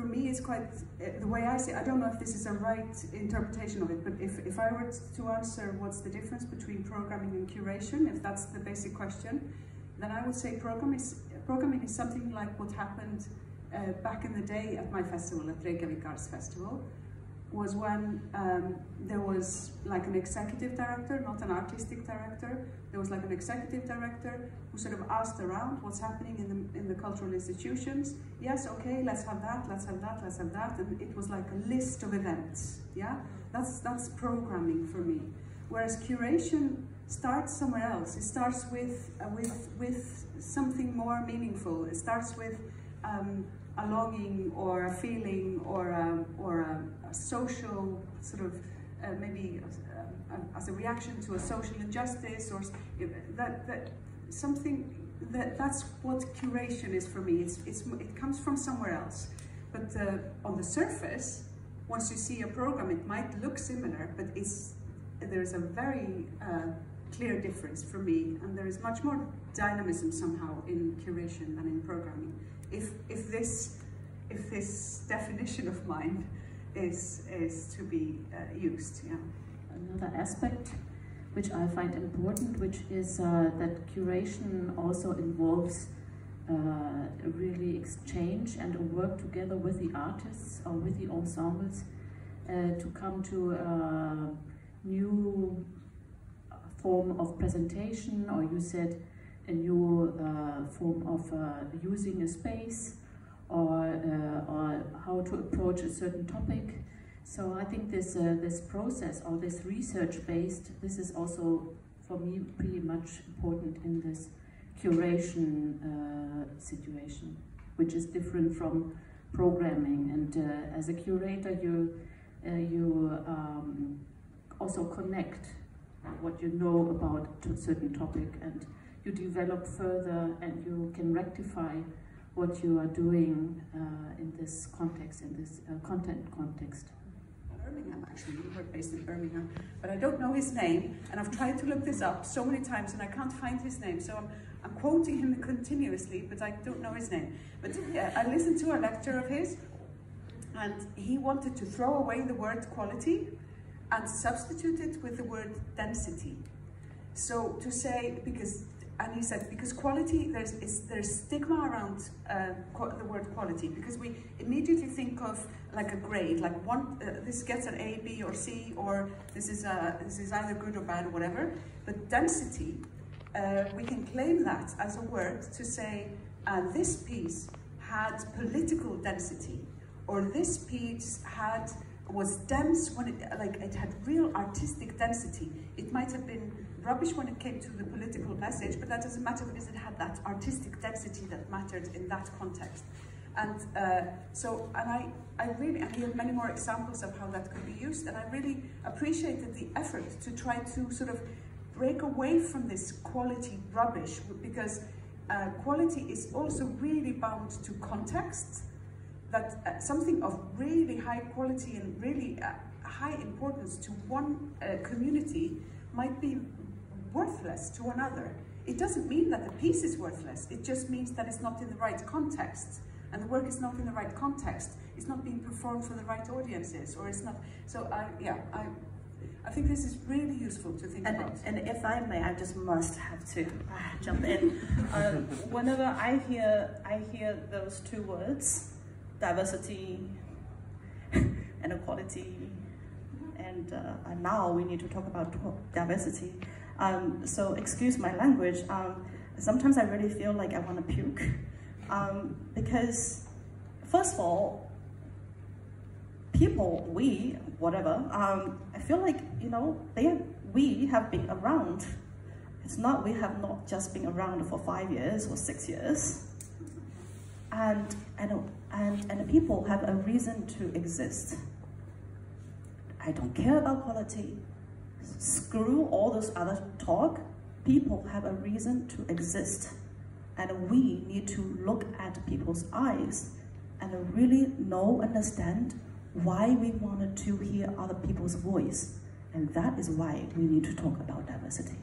for me it's quite, the way I see it, I don't know if this is a right interpretation of it, but if I were to answer what's the difference between programming and curation, if that's the basic question, then I would say programming is something like what happened back in the day at my festival, at Reykjavik Arts Festival, was when there was like an executive director, not an artistic director. There was like an executive director who sort of asked around what's happening in the cultural institutions. Yes, okay, let's have that, let's have that, let's have that. And it was like a list of events, yeah? That's programming for me. Whereas curation starts somewhere else. It starts with something more meaningful. It starts with a longing or a feeling or a social sort of maybe as a reaction to a social injustice, or that's what curation is for me. It comes from somewhere else, but on the surface, once you see a program, it might look similar, but there's a very clear difference for me, and there is much more dynamism somehow in curation than in programming. If this definition of mine is to be used, yeah. Another aspect which I find important, which is that curation also involves really exchange and a work together with the artists or with the ensembles to come to a new form of presentation, or you said a new form of using a space, or how to approach a certain topic. So I think this process, or this research-based, this is also for me pretty much important in this curation situation, which is different from programming. And as a curator, you also connect what you know about a certain topic, and you develop further, and you can rectify what you are doing in this context, in this content context. Birmingham, actually, we're based in Birmingham, but I don't know his name, and I've tried to look this up so many times and I can't find his name, so I'm quoting him continuously, but I don't know his name. But yeah, I listened to a lecture of his, and he wanted to throw away the word quality and substitute it with the word density. So to say, and he said, because quality, there's stigma around the word quality, because we immediately think of like a grade, like this gets an A, B, or C, or this is either good or bad or whatever. But density, we can claim that as a word to say this piece had political density, or this piece was dense when it had real artistic density. It might have been rubbish when it came to the political message, but that doesn't matter because it had that artistic density that mattered in that context. And and he had many more examples of how that could be used, and I really appreciated the effort to try to sort of break away from this quality rubbish, because quality is also really bound to context, that something of really high quality and really high importance to one community might be worthless to another. It doesn't mean that the piece is worthless, it just means that it's not in the right context, and the work is not in the right context, it's not being performed for the right audiences, or it's not. So I think this is really useful to think about. And if I may, I just must have to jump in. Whenever I hear those two words, diversity and equality, and now we need to talk about diversity. So excuse my language. Sometimes I really feel like I want to puke, because first of all, people, whatever, I feel like, we have been around. It's not, we have not just been around for 5 years or 6 years. And people have a reason to exist. I don't care about quality. Screw all this other talk. People have a reason to exist. And we need to look at people's eyes and really understand why we wanted to hear other people's voice. And that is why we need to talk about diversity.